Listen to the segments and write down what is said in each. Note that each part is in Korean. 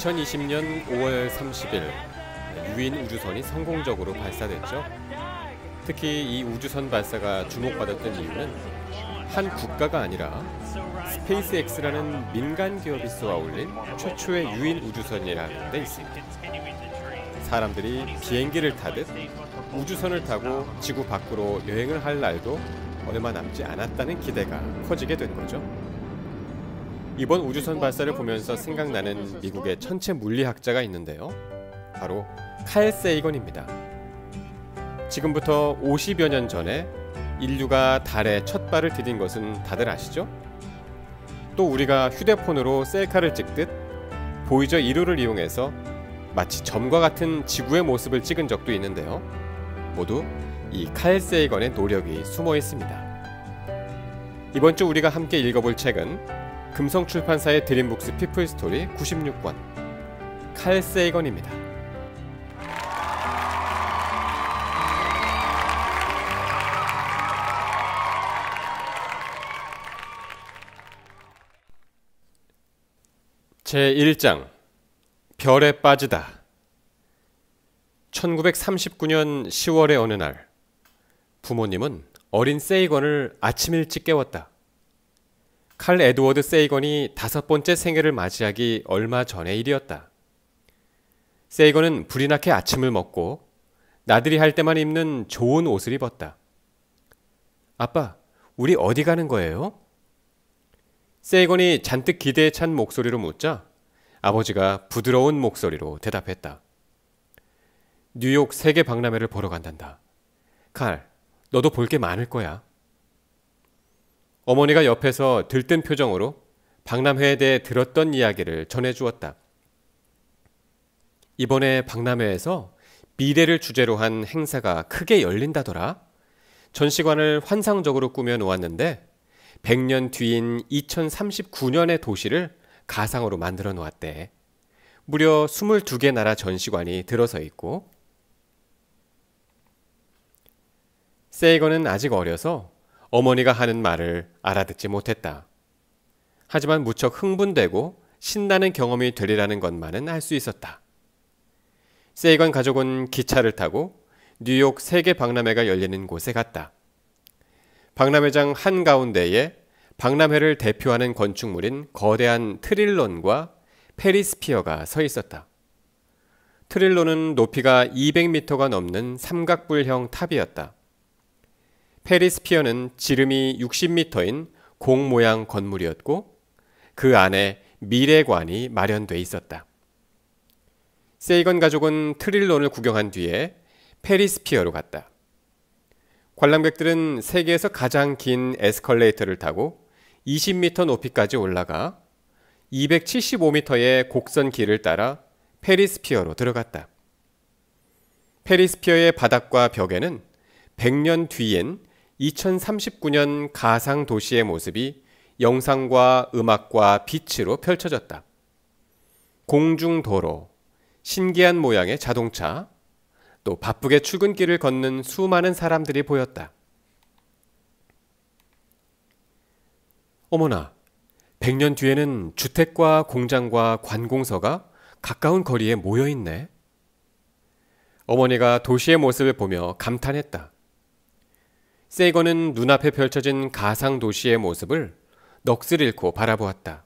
2020년 5월 30일 유인 우주선이 성공적으로 발사됐죠. 특히 이 우주선 발사가 주목받았던 이유는 한 국가가 아니라 스페이스X라는 민간 기업이 쏘아 올린 최초의 유인 우주선이라는 데 있습니다. 사람들이 비행기를 타듯 우주선을 타고 지구 밖으로 여행을 할 날도 얼마 남지 않았다는 기대가 커지게 된 거죠. 이번 우주선 발사를 보면서 생각나는 미국의 천체 물리학자가 있는데요. 바로 칼 세이건입니다. 지금부터 50여 년 전에 인류가 달에 첫 발을 디딘 것은 다들 아시죠? 또 우리가 휴대폰으로 셀카를 찍듯 보이저 1호를 이용해서 마치 점과 같은 지구의 모습을 찍은 적도 있는데요. 모두 이 칼 세이건의 노력이 숨어 있습니다. 이번 주 우리가 함께 읽어볼 책은 금성출판사의 드림북스 피플스토리 96권 칼 세이건입니다. 제1장 별에 빠지다. 1939년 10월의 어느 날 부모님은 어린 세이건을 아침 일찍 깨웠다. 칼 에드워드 세이건이 5번째 생일을 맞이하기 얼마 전의 일이었다. 세이건은 불이 나게 아침을 먹고 나들이 할 때만 입는 좋은 옷을 입었다. 아빠, 우리 어디 가는 거예요? 세이건이 잔뜩 기대에 찬 목소리로 묻자 아버지가 부드러운 목소리로 대답했다. 뉴욕 세계 박람회를 보러 간단다. 칼, 너도 볼 게 많을 거야. 어머니가 옆에서 들뜬 표정으로 박람회에 대해 들었던 이야기를 전해주었다. 이번에 박람회에서 미래를 주제로 한 행사가 크게 열린다더라. 전시관을 환상적으로 꾸며 놓았는데 100년 뒤인 2039년의 도시를 가상으로 만들어 놓았대. 무려 22개 나라 전시관이 들어서 있고. 세이건은 아직 어려서 어머니가 하는 말을 알아듣지 못했다. 하지만 무척 흥분되고 신나는 경험이 되리라는 것만은 알 수 있었다. 세이건 가족은 기차를 타고 뉴욕 세계 박람회가 열리는 곳에 갔다. 박람회장 한가운데에 박람회를 대표하는 건축물인 거대한 트릴론과 페리스피어가 서 있었다. 트릴론은 높이가 200m가 넘는 삼각불형 탑이었다. 페리스피어는 지름이 60m인 공 모양 건물이었고 그 안에 미래관이 마련돼 있었다. 세이건 가족은 트릴론을 구경한 뒤에 페리스피어로 갔다. 관람객들은 세계에서 가장 긴 에스컬레이터를 타고 20m 높이까지 올라가 275m의 곡선 길을 따라 페리스피어로 들어갔다. 페리스피어의 바닥과 벽에는 100년 뒤인 2039년 가상 도시의 모습이 영상과 음악과 빛으로 펼쳐졌다. 공중도로, 신기한 모양의 자동차, 또 바쁘게 출근길을 걷는 수많은 사람들이 보였다. 어머나, 100년 뒤에는 주택과 공장과 관공서가 가까운 거리에 모여있네. 어머니가 도시의 모습을 보며 감탄했다. 세이건은 눈앞에 펼쳐진 가상 도시의 모습을 넋을 잃고 바라보았다.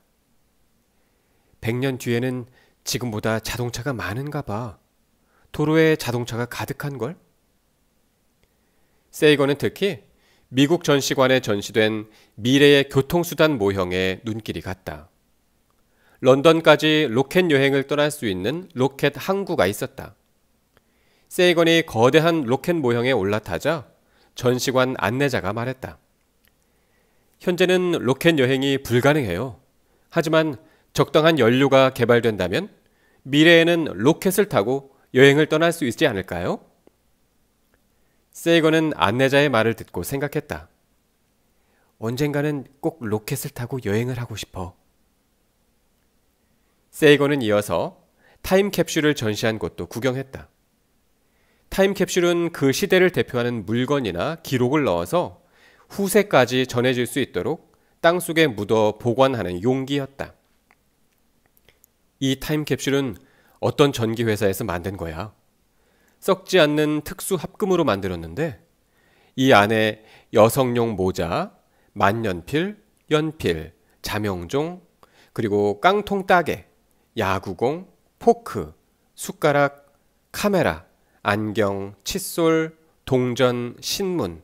100년 뒤에는 지금보다 자동차가 많은가 봐. 도로에 자동차가 가득한걸? 세이건은 특히 미국 전시관에 전시된 미래의 교통수단 모형에 눈길이 갔다. 런던까지 로켓 여행을 떠날 수 있는 로켓 항구가 있었다. 세이건이 거대한 로켓 모형에 올라타자 전시관 안내자가 말했다. 현재는 로켓 여행이 불가능해요. 하지만 적당한 연료가 개발된다면 미래에는 로켓을 타고 여행을 떠날 수 있지 않을까요? 세이건은 안내자의 말을 듣고 생각했다. 언젠가는 꼭 로켓을 타고 여행을 하고 싶어. 세이건은 이어서 타임캡슐을 전시한 곳도 구경했다. 타임캡슐은 그 시대를 대표하는 물건이나 기록을 넣어서 후세까지 전해질 수 있도록 땅속에 묻어 보관하는 용기였다. 이 타임캡슐은 어떤 전기회사에서 만든 거야. 썩지 않는 특수 합금으로 만들었는데 이 안에 여성용 모자, 만년필, 연필, 자명종, 그리고 깡통 따개, 야구공, 포크, 숟가락, 카메라, 안경, 칫솔, 동전, 신문,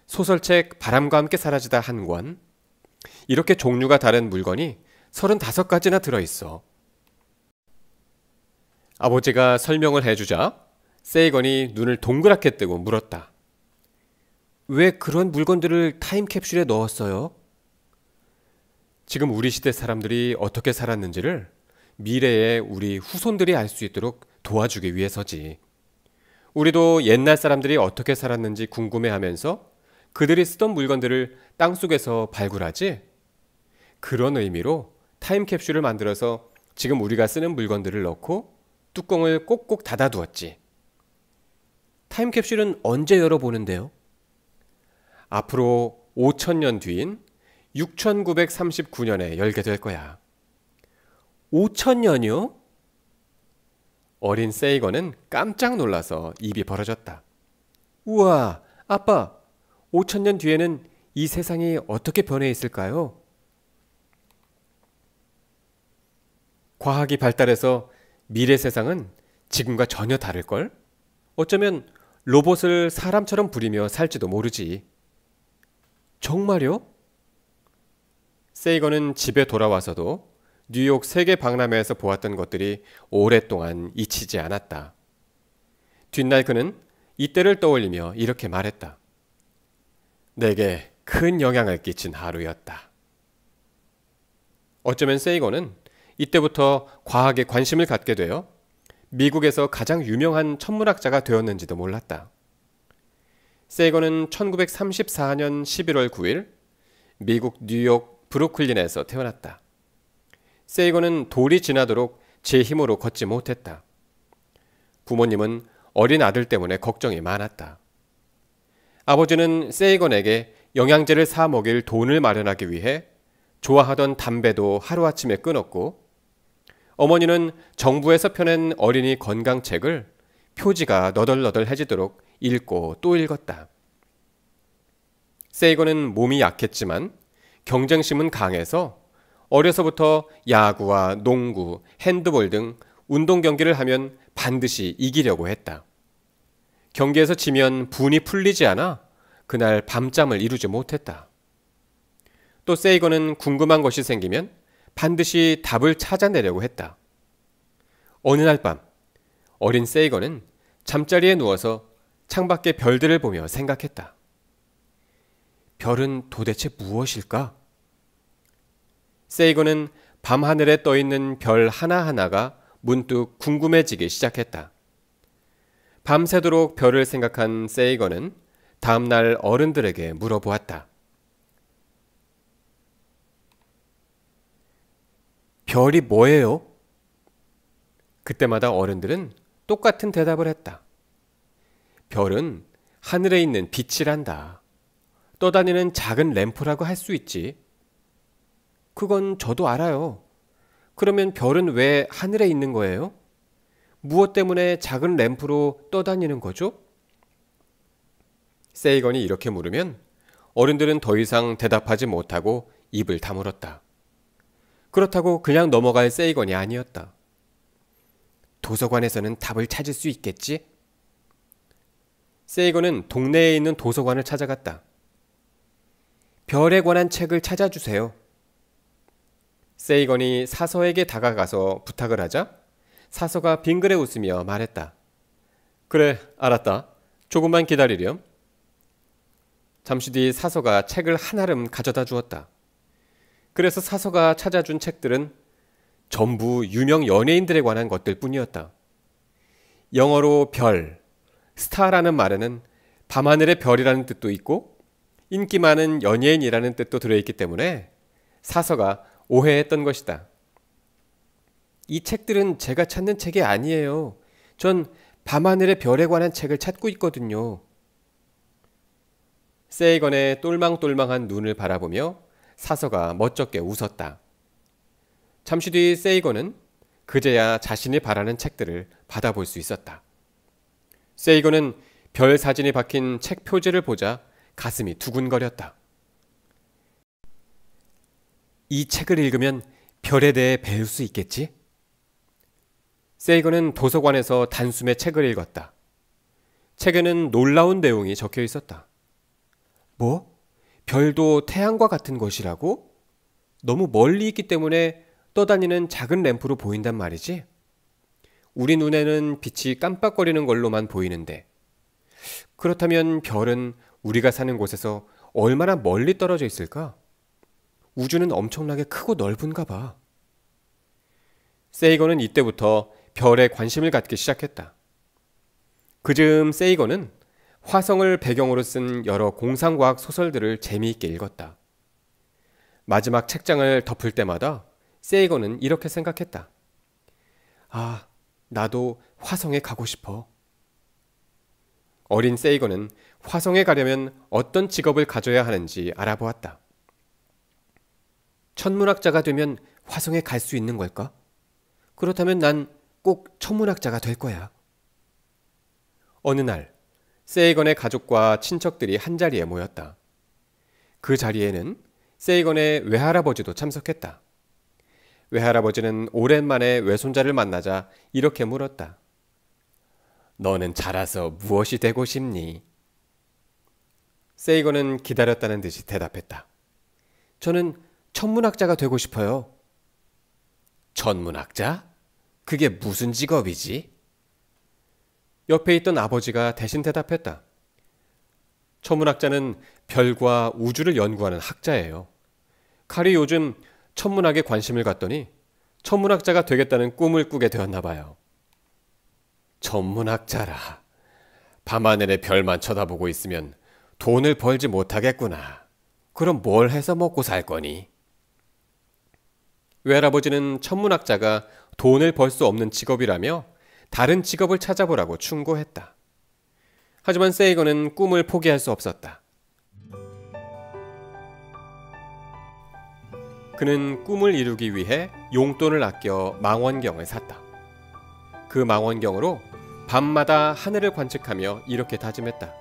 소설책 바람과 함께 사라지다 한 권, 이렇게 종류가 다른 물건이 35가지나 들어있어. 아버지가 설명을 해주자 세이건이 눈을 동그랗게 뜨고 물었다. 왜 그런 물건들을 타임캡슐에 넣었어요? 지금 우리 시대 사람들이 어떻게 살았는지를 미래의 우리 후손들이 알 수 있도록 도와주기 위해서지. 우리도 옛날 사람들이 어떻게 살았는지 궁금해하면서 그들이 쓰던 물건들을 땅속에서 발굴하지? 그런 의미로 타임캡슐을 만들어서 지금 우리가 쓰는 물건들을 넣고 뚜껑을 꼭꼭 닫아두었지. 타임캡슐은 언제 열어보는데요? 앞으로 5,000년 뒤인 6939년에 열게 될 거야. 5,000년이요? 어린 세이건은 깜짝 놀라서 입이 벌어졌다. 우와, 아빠, 5,000년 뒤에는 이 세상이 어떻게 변해 있을까요? 과학이 발달해서 미래 세상은 지금과 전혀 다를걸? 어쩌면 로봇을 사람처럼 부리며 살지도 모르지. 정말요? 세이건은 집에 돌아와서도 뉴욕 세계 박람회에서 보았던 것들이 오랫동안 잊히지 않았다. 뒷날 그는 이때를 떠올리며 이렇게 말했다. 내게 큰 영향을 끼친 하루였다. 어쩌면 세이건은 이때부터 과학에 관심을 갖게 되어 미국에서 가장 유명한 천문학자가 되었는지도 몰랐다. 세이건은 1934년 11월 9일 미국 뉴욕 브루클린에서 태어났다. 세이건은 돌이 지나도록 제 힘으로 걷지 못했다. 부모님은 어린 아들 때문에 걱정이 많았다. 아버지는 세이건에게 영양제를 사 먹일 돈을 마련하기 위해 좋아하던 담배도 하루아침에 끊었고, 어머니는 정부에서 펴낸 어린이 건강책을 표지가 너덜너덜해지도록 읽고 또 읽었다. 세이건은 몸이 약했지만 경쟁심은 강해서 어려서부터 야구와 농구, 핸드볼 등 운동 경기를 하면 반드시 이기려고 했다. 경기에서 지면 분이 풀리지 않아 그날 밤잠을 이루지 못했다. 또 세이건은 궁금한 것이 생기면 반드시 답을 찾아내려고 했다. 어느 날 밤 어린 세이건은 잠자리에 누워서 창밖의 별들을 보며 생각했다. 별은 도대체 무엇일까? 세이건은 밤하늘에 떠있는 별 하나하나가 문득 궁금해지기 시작했다. 밤새도록 별을 생각한 세이건은 다음날 어른들에게 물어보았다. 별이 뭐예요? 그때마다 어른들은 똑같은 대답을 했다. 별은 하늘에 있는 빛이란다. 떠다니는 작은 램프라고 할 수 있지. 그건 저도 알아요. 그러면 별은 왜 하늘에 있는 거예요? 무엇 때문에 작은 램프로 떠다니는 거죠? 세이건이 이렇게 물으면 어른들은 더 이상 대답하지 못하고 입을 다물었다. 그렇다고 그냥 넘어갈 세이건이 아니었다. 도서관에서는 답을 찾을 수 있겠지? 세이건은 동네에 있는 도서관을 찾아갔다. 별에 관한 책을 찾아주세요. 세이건이 사서에게 다가가서 부탁을 하자 사서가 빙그레 웃으며 말했다. 그래, 알았다. 조금만 기다리렴. 잠시 뒤 사서가 책을 한아름 가져다 주었다. 그래서 사서가 찾아준 책들은 전부 유명 연예인들에 관한 것들 뿐이었다. 영어로 별, 스타라는 말에는 밤하늘의 별이라는 뜻도 있고 인기 많은 연예인이라는 뜻도 들어있기 때문에 사서가 오해했던 것이다. 이 책들은 제가 찾는 책이 아니에요. 전 밤하늘의 별에 관한 책을 찾고 있거든요. 세이건의 똘망똘망한 눈을 바라보며 사서가 멋쩍게 웃었다. 잠시 뒤 세이건은 그제야 자신이 바라는 책들을 받아볼 수 있었다. 세이건은 별 사진이 박힌 책 표지를 보자 가슴이 두근거렸다. 이 책을 읽으면 별에 대해 배울 수 있겠지? 세이건은 도서관에서 단숨에 책을 읽었다. 책에는 놀라운 내용이 적혀 있었다. 뭐? 별도 태양과 같은 것이라고? 너무 멀리 있기 때문에 떠다니는 작은 램프로 보인단 말이지? 우리 눈에는 빛이 깜빡거리는 걸로만 보이는데, 그렇다면 별은 우리가 사는 곳에서 얼마나 멀리 떨어져 있을까? 우주는 엄청나게 크고 넓은가 봐. 세이건은 이때부터 별에 관심을 갖기 시작했다. 그즈음 세이건은 화성을 배경으로 쓴 여러 공상과학 소설들을 재미있게 읽었다. 마지막 책장을 덮을 때마다 세이건은 이렇게 생각했다. 아, 나도 화성에 가고 싶어. 어린 세이건은 화성에 가려면 어떤 직업을 가져야 하는지 알아보았다. 천문학자가 되면 화성에 갈 수 있는 걸까? 그렇다면 난 꼭 천문학자가 될 거야. 어느 날 세이건의 가족과 친척들이 한자리에 모였다. 그 자리에는 세이건의 외할아버지도 참석했다. 외할아버지는 오랜만에 외손자를 만나자 이렇게 물었다. 너는 자라서 무엇이 되고 싶니? 세이건은 기다렸다는 듯이 대답했다. 저는 천문학자가 되고 싶어요. 천문학자? 그게 무슨 직업이지? 옆에 있던 아버지가 대신 대답했다. 천문학자는 별과 우주를 연구하는 학자예요. 칼이 요즘 천문학에 관심을 갖더니 천문학자가 되겠다는 꿈을 꾸게 되었나 봐요. 천문학자라. 밤하늘의 별만 쳐다보고 있으면 돈을 벌지 못하겠구나. 그럼 뭘 해서 먹고 살 거니? 외할아버지는 천문학자가 돈을 벌 수 없는 직업이라며 다른 직업을 찾아보라고 충고했다. 하지만 세이건은 꿈을 포기할 수 없었다. 그는 꿈을 이루기 위해 용돈을 아껴 망원경을 샀다. 그 망원경으로 밤마다 하늘을 관측하며 이렇게 다짐했다.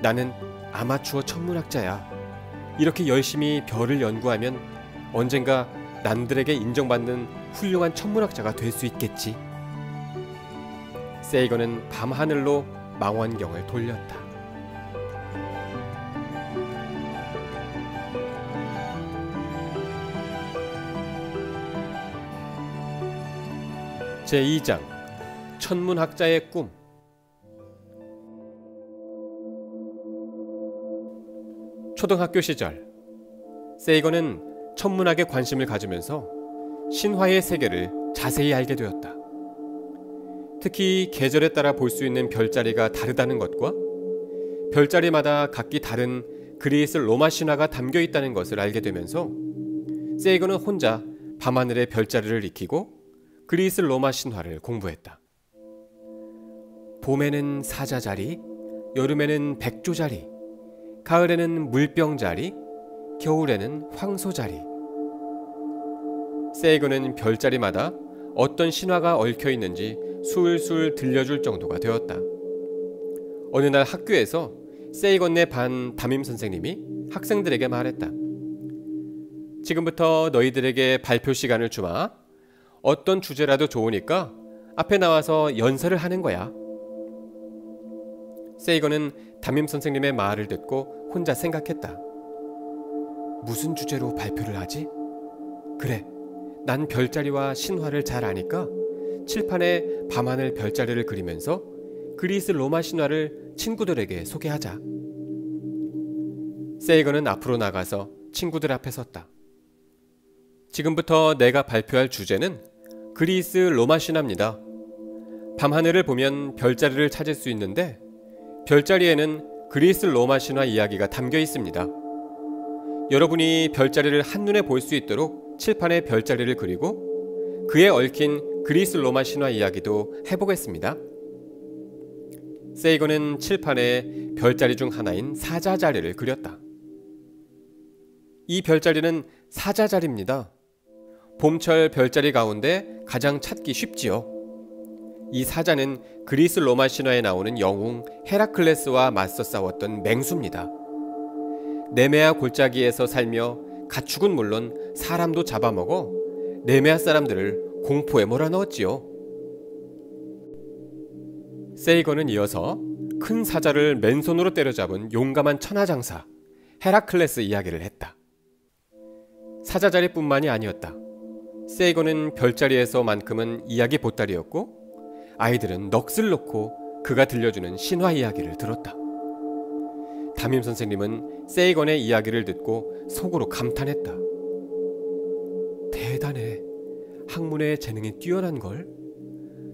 나는 아마추어 천문학자야. 이렇게 열심히 별을 연구하면 언젠가 남들에게 인정받는 훌륭한 천문학자가 될 수 있겠지. 세이건은 밤하늘로 망원경을 돌렸다. 제2장 천문학자의 꿈. 초등학교 시절 세이건은 천문학에 관심을 가지면서 신화의 세계를 자세히 알게 되었다. 특히 계절에 따라 볼 수 있는 별자리가 다르다는 것과 별자리마다 각기 다른 그리스 로마 신화가 담겨 있다는 것을 알게 되면서 세이건은 혼자 밤하늘의 별자리를 익히고 그리스 로마 신화를 공부했다. 봄에는 사자자리, 여름에는 백조자리, 가을에는 물병자리, 겨울에는 황소자리. 세이건은 별자리마다 어떤 신화가 얽혀 있는지 술술 들려줄 정도가 되었다. 어느 날 학교에서 세이건네 반 담임 선생님이 학생들에게 말했다. 지금부터 너희들에게 발표 시간을 주마. 어떤 주제라도 좋으니까 앞에 나와서 연설을 하는 거야. 세이건은 담임 선생님의 말을 듣고 혼자 생각했다. 무슨 주제로 발표를 하지? 그래, 난 별자리와 신화를 잘 아니까 칠판에 밤하늘 별자리를 그리면서 그리스 로마 신화를 친구들에게 소개하자. 세이건은 앞으로 나가서 친구들 앞에 섰다. 지금부터 내가 발표할 주제는 그리스 로마 신화입니다. 밤하늘을 보면 별자리를 찾을 수 있는데 별자리에는 그리스 로마 신화 이야기가 담겨 있습니다. 여러분이 별자리를 한눈에 볼 수 있도록 칠판에 별자리를 그리고 그에 얽힌 그리스 로마 신화 이야기도 해보겠습니다. 세이건은 칠판에 별자리 중 하나인 사자자리를 그렸다. 이 별자리는 사자자리입니다. 봄철 별자리 가운데 가장 찾기 쉽지요. 이 사자는 그리스 로마 신화에 나오는 영웅 헤라클레스와 맞서 싸웠던 맹수입니다. 네메아 골짜기에서 살며 가축은 물론 사람도 잡아먹어 네메아 사람들을 공포에 몰아넣었지요. 세이건은 이어서 큰 사자를 맨손으로 때려잡은 용감한 천하장사 헤라클레스 이야기를 했다. 사자자리뿐만이 아니었다. 세이건은 별자리에서만큼은 이야기 보따리였고 아이들은 넋을 놓고 그가 들려주는 신화 이야기를 들었다. 담임 선생님은 세이건의 이야기를 듣고 속으로 감탄했다. 대단해. 학문에 재능이 뛰어난걸.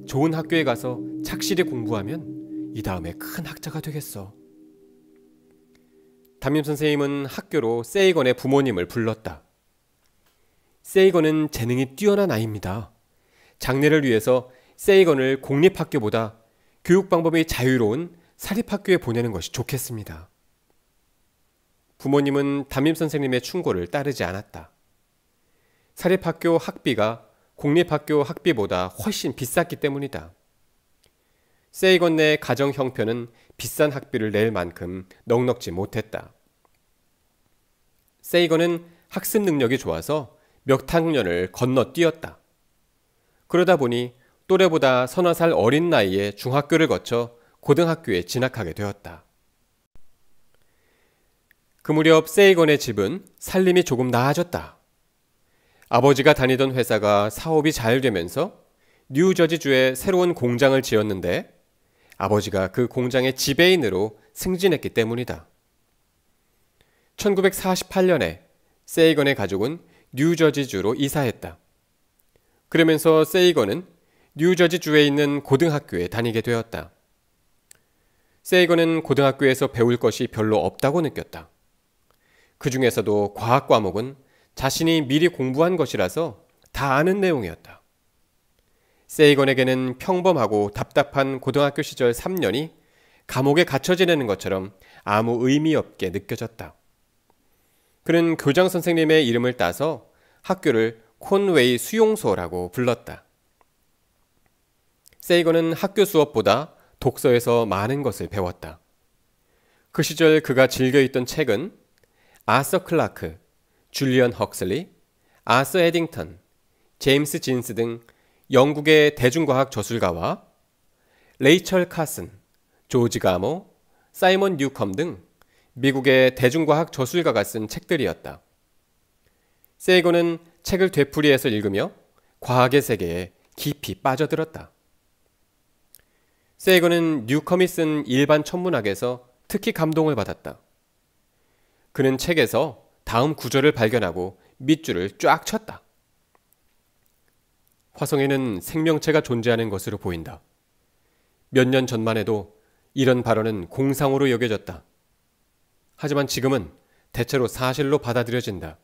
좋은 학교에 가서 착실히 공부하면 이 다음에 큰 학자가 되겠어. 담임 선생님은 학교로 세이건의 부모님을 불렀다. 세이건은 재능이 뛰어난 아이입니다. 장래를 위해서 세이건을 공립학교보다 교육 방법이 자유로운 사립학교에 보내는 것이 좋겠습니다. 부모님은 담임 선생님의 충고를 따르지 않았다. 사립학교 학비가 공립학교 학비보다 훨씬 비쌌기 때문이다. 세이건 내 가정 형편은 비싼 학비를 낼 만큼 넉넉지 못했다. 세이건은 학습 능력이 좋아서 몇 학년을 건너뛰었다. 그러다 보니 또래보다 서너 살 어린 나이에 중학교를 거쳐 고등학교에 진학하게 되었다. 그 무렵 세이건의 집은 살림이 조금 나아졌다. 아버지가 다니던 회사가 사업이 잘 되면서 뉴저지주에 새로운 공장을 지었는데 아버지가 그 공장의 지배인으로 승진했기 때문이다. 1948년에 세이건의 가족은 뉴저지주로 이사했다. 그러면서 세이건은 뉴저지주에 있는 고등학교에 다니게 되었다. 세이건은 고등학교에서 배울 것이 별로 없다고 느꼈다. 그 중에서도 과학 과목은 자신이 미리 공부한 것이라서 다 아는 내용이었다. 세이건에게는 평범하고 답답한 고등학교 시절 3년이 감옥에 갇혀 지내는 것처럼 아무 의미 없게 느껴졌다. 그는 교장 선생님의 이름을 따서 학교를 콘웨이 수용소라고 불렀다. 세이건은 학교 수업보다 독서에서 많은 것을 배웠다. 그 시절 그가 즐겨 읽던 책은 아서 클라크, 줄리언 헉슬리, 아서 에딩턴, 제임스 진스 등 영국의 대중과학 저술가와 레이철 카슨, 조지 가모, 사이먼 뉴컴 등 미국의 대중과학 저술가가 쓴 책들이었다. 세이건은 책을 되풀이해서 읽으며 과학의 세계에 깊이 빠져들었다. 세이건은 뉴컴이 쓴 일반 천문학에서 특히 감동을 받았다. 그는 책에서 다음 구절을 발견하고 밑줄을 쫙 쳤다. 화성에는 생명체가 존재하는 것으로 보인다. 몇 년 전만 해도 이런 발언은 공상으로 여겨졌다. 하지만 지금은 대체로 사실로 받아들여진다.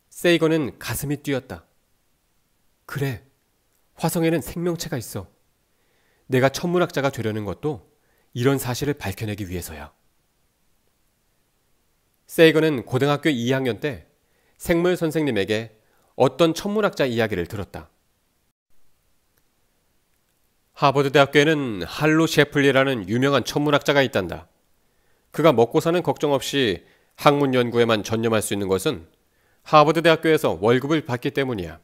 세이건은 가슴이 뛰었다. 그래, 화성에는 생명체가 있어. 내가 천문학자가 되려는 것도 이런 사실을 밝혀내기 위해서야. 세이건은 고등학교 2학년 때 생물 선생님에게 어떤 천문학자 이야기를 들었다. 하버드 대학교에는 할로 셰플리라는 유명한 천문학자가 있단다. 그가 먹고 사는 걱정 없이 학문 연구에만 전념할 수 있는 것은 하버드 대학교에서 월급을 받기 때문이야.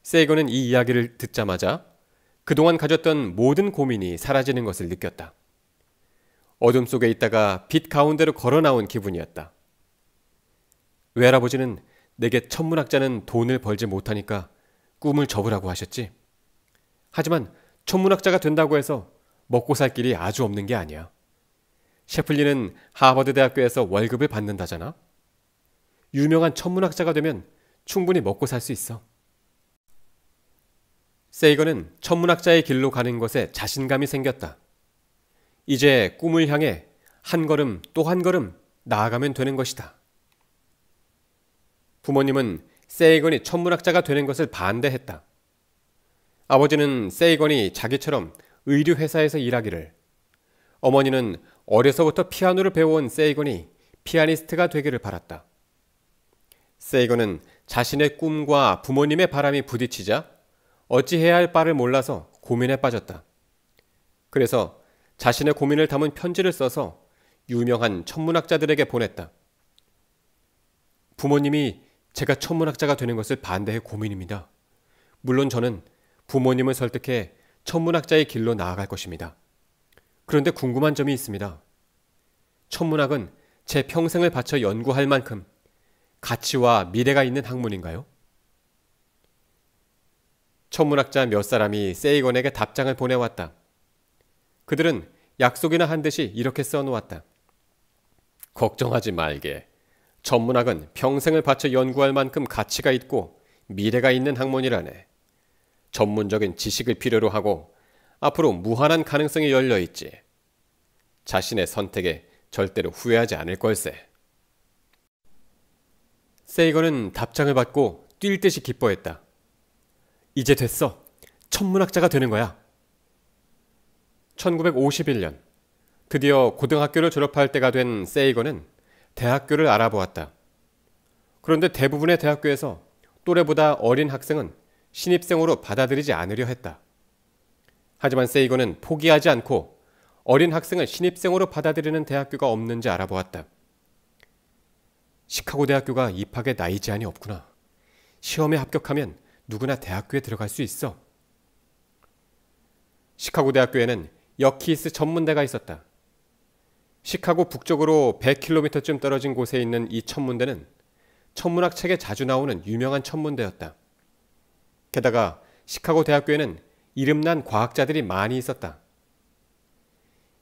세이건은 이 이야기를 듣자마자 그동안 가졌던 모든 고민이 사라지는 것을 느꼈다. 어둠 속에 있다가 빛 가운데로 걸어 나온 기분이었다. 외할아버지는 내게 천문학자는 돈을 벌지 못하니까 꿈을 접으라고 하셨지. 하지만 천문학자가 된다고 해서 먹고 살 길이 아주 없는 게 아니야. 셰플리는 하버드 대학교에서 월급을 받는다잖아. 유명한 천문학자가 되면 충분히 먹고 살 수 있어. 세이건은 천문학자의 길로 가는 것에 자신감이 생겼다. 이제 꿈을 향해 한 걸음 또 한 걸음 나아가면 되는 것이다. 부모님은 세이건이 천문학자가 되는 것을 반대했다. 아버지는 세이건이 자기처럼 의류 회사에서 일하기를, 어머니는 어려서부터 피아노를 배워온 세이건이 피아니스트가 되기를 바랐다. 세이건은 자신의 꿈과 부모님의 바람이 부딪히자 어찌해야 할 바를 몰라서 고민에 빠졌다. 그래서 자신의 고민을 담은 편지를 써서 유명한 천문학자들에게 보냈다. 부모님이 제가 천문학자가 되는 것을 반대해 고민입니다. 물론 저는 부모님을 설득해 천문학자의 길로 나아갈 것입니다. 그런데 궁금한 점이 있습니다. 천문학은 제 평생을 바쳐 연구할 만큼 가치와 미래가 있는 학문인가요? 천문학자 몇 사람이 세이건에게 답장을 보내왔다. 그들은 약속이나 한 듯이 이렇게 써놓았다. 걱정하지 말게. 천문학은 평생을 바쳐 연구할 만큼 가치가 있고 미래가 있는 학문이라네. 전문적인 지식을 필요로 하고 앞으로 무한한 가능성이 열려 있지. 자신의 선택에 절대로 후회하지 않을 걸세. 세이건은 답장을 받고 뛸 듯이 기뻐했다. 이제 됐어. 천문학자가 되는 거야. 1951년 드디어 고등학교를 졸업할 때가 된 세이건은 대학교를 알아보았다. 그런데 대부분의 대학교에서 또래보다 어린 학생은 신입생으로 받아들이지 않으려 했다. 하지만 세이건은 포기하지 않고 어린 학생을 신입생으로 받아들이는 대학교가 없는지 알아보았다. 시카고 대학교가 입학에 나이 제한이 없구나. 시험에 합격하면 누구나 대학교에 들어갈 수 있어. 시카고 대학교에는 여키스 전문대가 있었다. 시카고 북쪽으로 100km쯤 떨어진 곳에 있는 이 천문대는 천문학 책에 자주 나오는 유명한 천문대였다. 게다가 시카고 대학교에는 이름난 과학자들이 많이 있었다.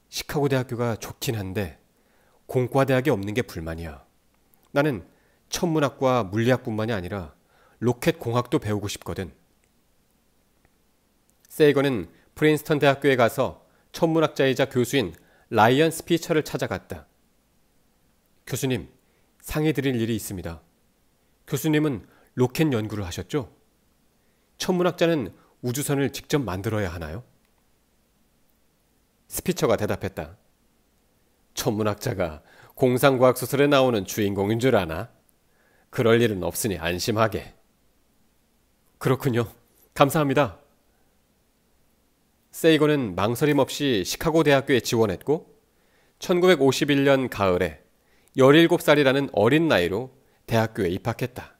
시카고 대학교가 좋긴 한데 공과대학이 없는 게 불만이야. 나는 천문학과 물리학뿐만이 아니라 로켓 공학도 배우고 싶거든. 세이건은 프린스턴 대학교에 가서 천문학자이자 교수인 라이언 스피처를 찾아갔다. 교수님, 상의 드릴 일이 있습니다. 교수님은 로켓 연구를 하셨죠? 천문학자는 우주선을 직접 만들어야 하나요? 스피처가 대답했다. 천문학자가 공상과학 소설에 나오는 주인공인 줄 아나? 그럴 일은 없으니 안심하게. 그렇군요. 감사합니다. 세이건은 망설임 없이 시카고 대학교에 지원했고 1951년 가을에 17살이라는 어린 나이로 대학교에 입학했다.